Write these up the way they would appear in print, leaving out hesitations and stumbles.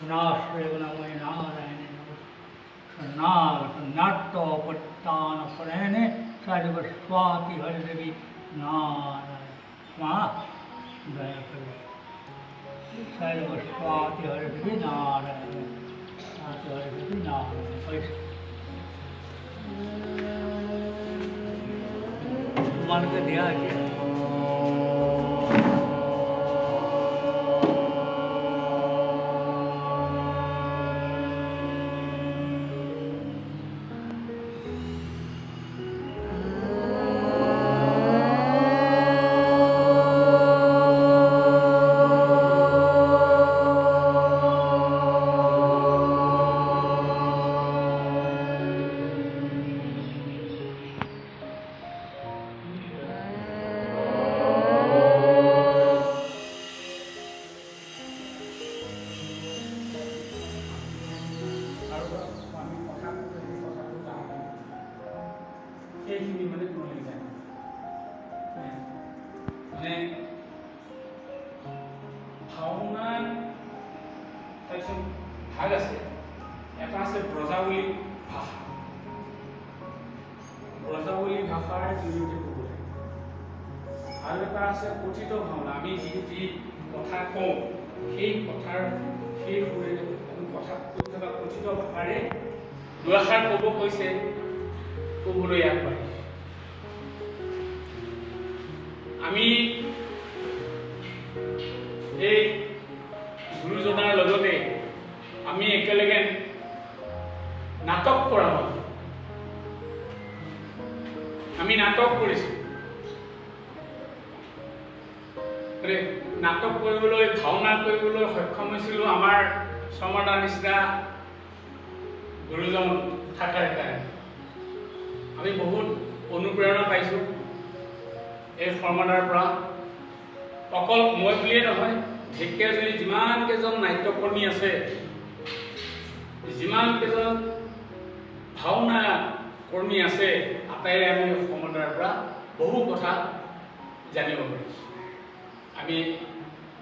नाश्रेवनमय नारायण नाट्योपत्तान परायणे सर्वस्वाति हरिदेवी नारायण माँ दया करो सर्वस्वाति हरिदेवी नारायण स्वाति हरिदेवी नारायण पैसा मन के दिया है ভাগ আছে এটা আছে ব্ৰজাৱলী ভাষা ব্ৰজাৱলী ভাষাৰ জৰিয়তে ক'ব লাগে আৰু এটা আছে কথিত ভাওনা আমি যি কথা কওঁ সেই কথাৰ সেই সুৰেৰে আমি কথা কৈ থকা কথিত ভাষাৰে দুআষাৰ ক'ব কৈছে ক'বলৈ আগবাঢ়িছে আমি এই গুৰুজনাৰ লগতে আমি একেলগে নাটক কৰা মানুহ আমি নাটক কৰিছোঁ নাটক কৰিবলৈ ভাওনা কৰিবলৈ সক্ষম হৈছিলোঁ আমাৰ শৰ্মাদাৰ নিচিনা গুৰুজন থকাৰ কাৰণে আমি বহুত অনুপ্ৰেৰণা পাইছোঁ এই শৰ্মাদাৰ পৰা অকল মই বুলিয়ে নহয় ঢেকীয়াজুলি যিমান কেইজন নাট্যকৰ্মী আছে যিমান কেইজন ভাওনা কৰ্মী আছে আটাইৰে আমি শৰ্মাদাৰ পৰা বহু কথা জানিব পাৰিছোঁ আমি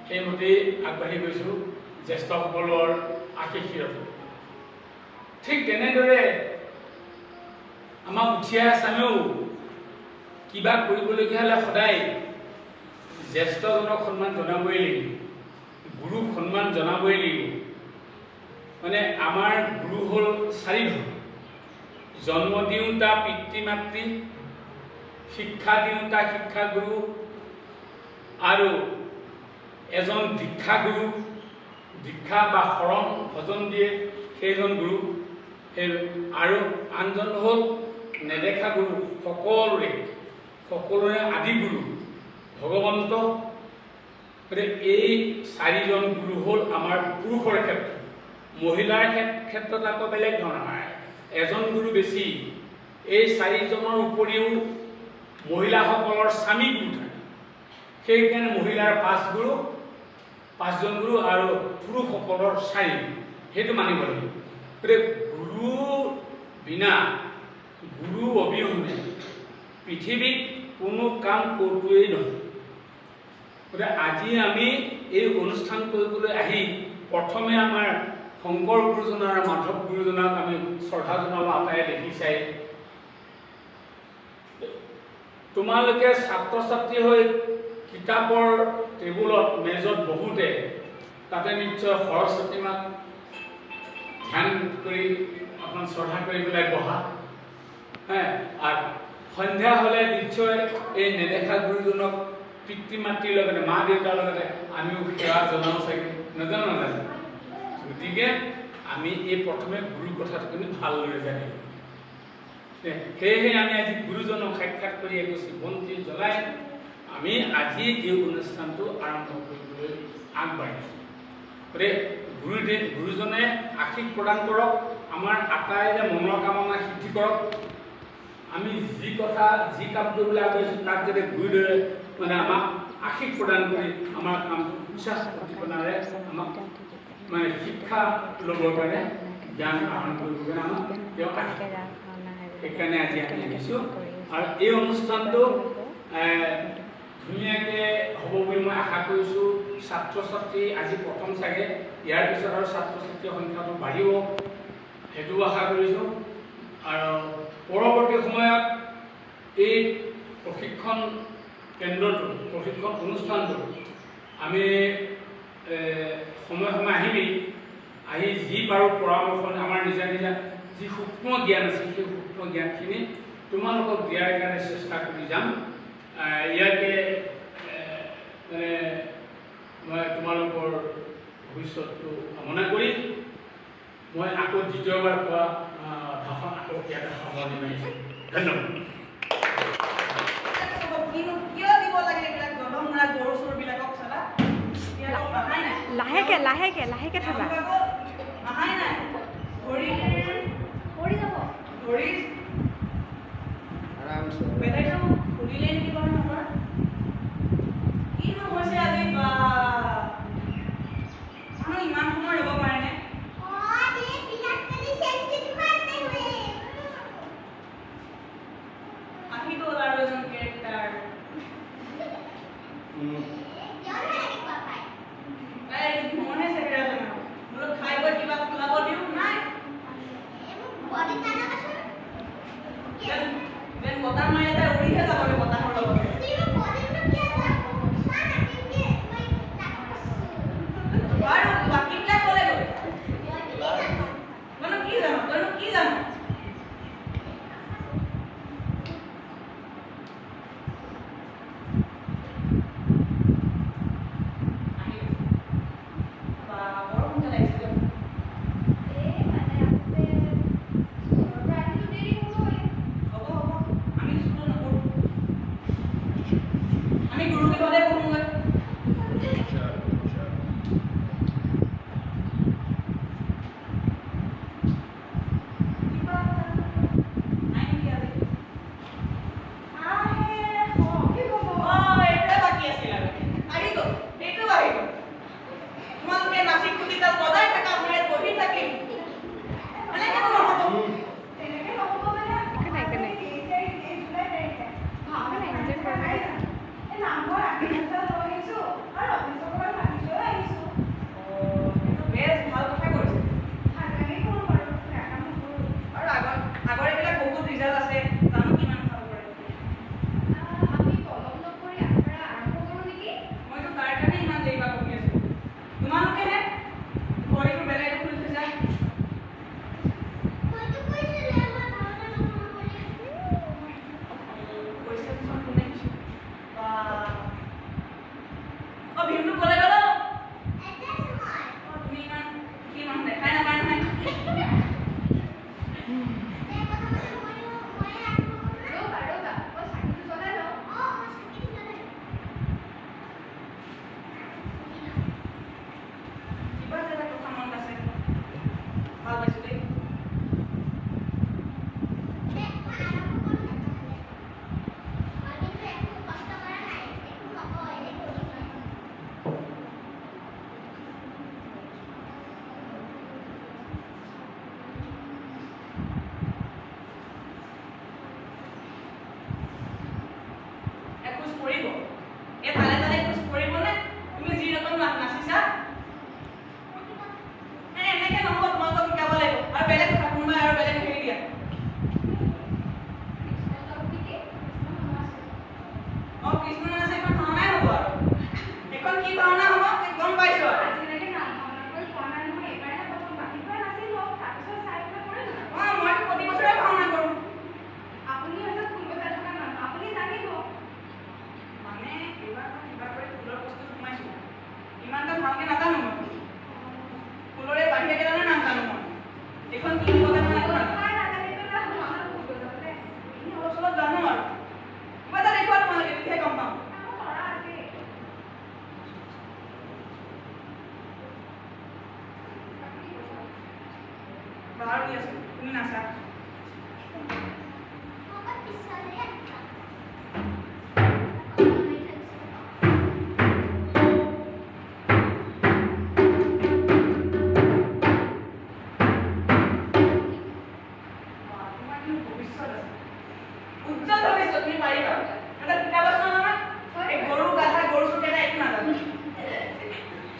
সেইমতেই আগবাঢ়ি গৈছোঁ জ্যেষ্ঠসকলৰ আশীৰ্বাদ ঠিক তেনেদৰে আমাক উঠি অহা চামেও কিবা কৰিবলগীয়া হ'লে সদায় জ্যেষ্ঠজনক সন্মান জনাবই লাগিব গুৰুক সন্মান জনাবই লাগিব মানে আমাৰ গুৰু হ'ল চাৰিধৰণ জন্ম দিওঁতা পিতৃ মাতৃ শিক্ষা দিওঁতা শিক্ষাগুৰু আৰু এজন দীক্ষাগুৰু দীক্ষা বা শৰণ ভজন দিয়ে সেইজন গুৰু সেই আৰু আনজন হ'ল নেদেখা গুৰু সকলোৰে আদি গুৰু ভগৱন্ত এই চাৰিজন গুৰু হ'ল আমাৰ পুৰুষৰ ক্ষেত্ৰত মহিলাৰ ক্ষেত্ৰত আকৌ বেলেগ ধৰণৰ এজন গুৰু বেছি এই চাৰিজনৰ উপৰিও মহিলাসকলৰ স্বামী গুৰু থাকে সেইকাৰণে মহিলাৰ পাঁচজন গুৰু আৰু পুৰুষসকলৰ চাৰি গুৰু সেইটো মানিব লাগিব গুৰু বিনা গুৰু অবিহনে পৃথিৱীত কোনো কাম কৰোৱেই নহয় গতিকে আজি আমি এই অনুষ্ঠান কৰিবলৈ আহি প্ৰথমে আমাৰ শংকৰ গুৰুজনা আৰু মাধৱ গুৰুজনাক আমি শ্ৰদ্ধা জনাব আটায়ে দেখি চাই তোমালোকে ছাত্ৰ ছাত্ৰী হৈ কিতাপৰ টেবুলত মেজত বহুতে তাতে নিশ্চয় সৰস্বতী মাক ধ্যান কৰি অকণমান শ্ৰদ্ধা কৰি পেলাই বহা আৰু সন্ধ্যা হ'লে নিশ্চয় এই নেদেখা গুৰুজনক পিতৃ মাতৃৰ লগতে মা দেউতাৰ লগতে আমিও সেৱা জনাওঁ চাগে নাজানো গতিকে আমি এই প্ৰথমে গুৰুৰ কথাটো কিন্তু ভালদৰে জানিম সেয়েহে আমি আজি গুৰুজনক সাক্ষাৎ কৰি একোচি বন্তি জ্বলাই আমি আজি এই অনুষ্ঠানটো আৰম্ভ কৰিবলৈ আগবাঢ়িছোঁ গতিকে গুৰুজনে আশীষ প্ৰদান কৰক আমাৰ আটাইৰে মনৰ কামনা সিদ্ধি কৰক আমি যি কথা যি কাম কৰিবলৈ আগবাঢ়িছোঁ তাক যাতে গুৰুদৰে মানে আমাক আশীষ প্ৰদান কৰি আমাৰ কামটো বিশ্বাস প্ৰতিপনাৰে আমাক মানে শিক্ষা ল'বৰ কাৰণে জ্ঞান আহৰণ কৰিবৰ কাৰণে আমাক তেওঁ সেইকাৰণে আজি আমি আহিছোঁ আৰু এই অনুষ্ঠানটো ধুনীয়াকৈ হ'ব বুলি মই আশা কৰিছোঁ ছাত্ৰ ছাত্ৰী আজি প্ৰথম চাগে ইয়াৰ পিছত আৰু ছাত্ৰ ছাত্ৰীৰ সংখ্যাটো বাঢ়িব সেইটোও আশা কৰিছোঁ। আৰু পৰৱৰ্তী সময়ত এই প্ৰশিক্ষণ কেন্দ্ৰটো প্ৰশিক্ষণ অনুষ্ঠানটো আমি সময়ে সময়ে আহিবি আহি যি পাৰোঁ পৰামৰ্শ আমাৰ নিজা নিজা যি সূক্ষ্ম জ্ঞান আছে সেই সূক্ষ্ম জ্ঞানখিনি তোমালোকক দিয়াৰ কাৰণে চেষ্টা কৰি যাম। ইয়াকে মই তোমালোকৰ ভৱিষ্যতটো কামনা কৰি মই আকৌ দ্বিতীয়বাৰ কোৱা ভাষণ আকৌ ইয়াতে সামৰণি মাৰিছোঁ। ধন্যবাদ। লাহেকে লাহেকে লাহেকে থাকা। ইমান সময় ৰ'ব পাৰেনে? আহি গ'ল আৰু এজন কেৰেক্টাৰ। মনে চেকেৰা বোলো খাই গৈ কিবা খোলাব দিওঁ নাই বতাহ মাৰি এটা উৰিহে যাবগৈ বতাহৰ লগত। আৰু বাকীবিলাক ক'লে গ'ল তইনো কি জানো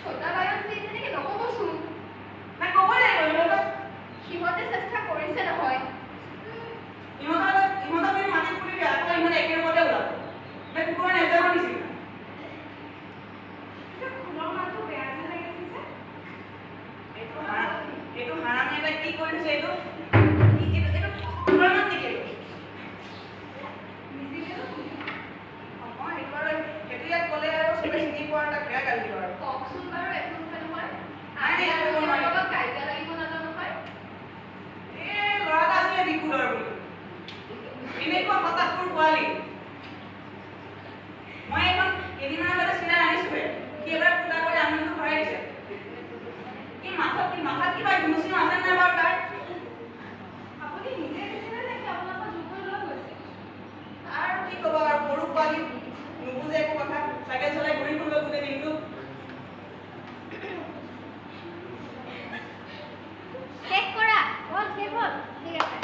छोटा बायन কৰি থৈছে এইটো তোমাৰ নাম নেকি এইটো? মই সেইটো আৰু সেইটো ইয়াত ক'লে আৰু চবে চিনি পোৱা এটা বেয়া গালি দিব আৰু কওকচোন বাৰু একো নহয় নহয় নাই, নাই, একো নহয়। লগত কাজিয়া লাগিব নাজানো নহয় এই ল'ৰা এটা আছিলে বিকুলৰ বুলি এনেকুৱা হতাশৰ পোৱালি মই এখন কেইদিনমানৰ আগতে চিলাই আনিছোৱে সি এবাৰ ফুটা কৰি আনন্দটো ভৰাই দিছে মাথাত কিবা ঘুচিও আছে নাই বাৰু তাৰ আপুনি নিজে দিছিলে নে আপোনালোকৰ জোখৰ লৈ গৈছে আৰু কি ক'ব আৰু সৰু পোৱালি নুবুজে একো কথা চাইকেল চলাই ঘূৰি ফুৰিব গোটেই দিনটো চেক কৰা হ'ল শেষ হ'ল ঠিক আছে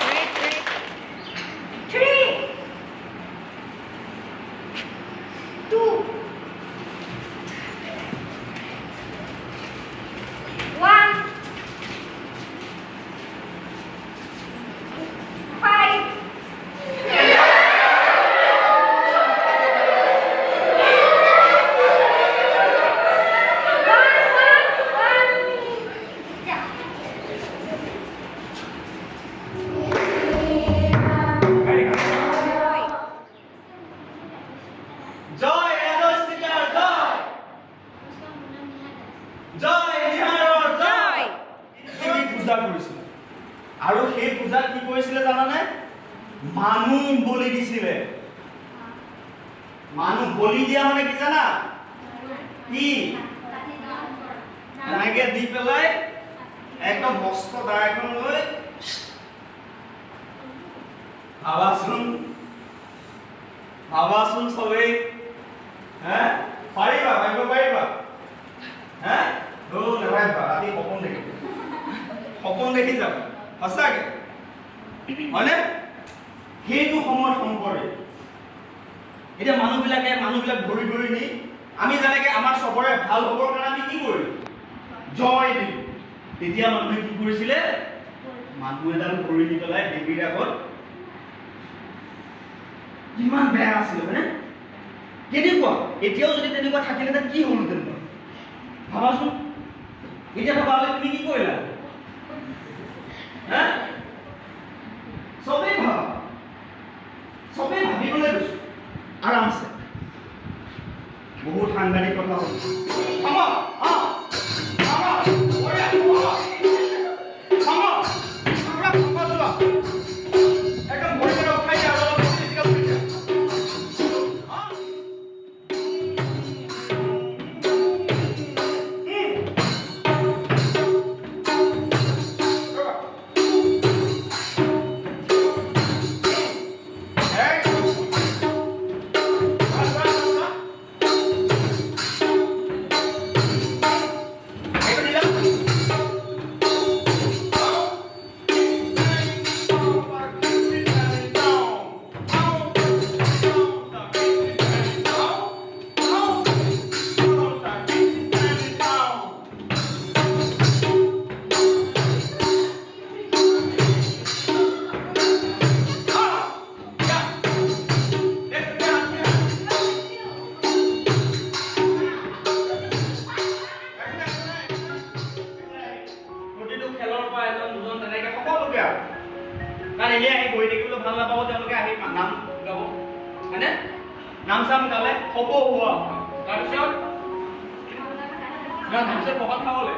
Great, great. 3 2 1 5 জয় এজস্তিকাৰ জয় জয় নিহাৰৰ জয় Joy. কি পূজা কৰিছিল আৰু সেই পূজাত কি কৰিছিলে জানানে মানুহ বলি দিছিলে মানুহ বলি দিয়া মানে কি জানা কি এনেকে দি পেলাই একদম মস্ত দা এখন লৈ ভাবাচোন সবেই হ্যাঁ পাৰিবা ভাবিব পাৰিবা হ্যাঁ নেভাবিবা ৰাতি সপোন দেখি যাব সঁচাকে হয়নে সেইটো সময়ত শংকৰে এতিয়া মানুহবিলাক ধৰি ধৰি নি আমি যেনেকে আমাৰ চবৰে ভাল হ'বৰ কাৰণে আমি কি কৰিলো জয় দিলো তেতিয়া মানুহে কি কৰিছিলে মানুহ এডাল ধৰি নি পেলাই দেৱীৰ আগত কিমান বেয়া আছিল হয়নে কেনেকুৱা এতিয়াও যদি তেনেকুৱা থাকিলেহেঁতেন কি হ'লহেঁতেন ভাবাচোন এতিয়া ভাবালে তুমি কি কৰিলা হা চবেই ভাবিবলৈ গৈছো আৰামছে বহুত সাংঘাতিক কথা হ'ল একদম ভৰি পেলাই উঠাই দিয়া আৰু অলপ বেছিকৈ উঠাই দিয়া কাৰণ এনেই আহি বহি থাকিবলৈ ভাল নাপাব তেওঁলোকে আহি নাম গাব হয়নে নাম চাম গালে হ'ব হোৱা তাৰপিছত প্ৰসাদ খাবলৈ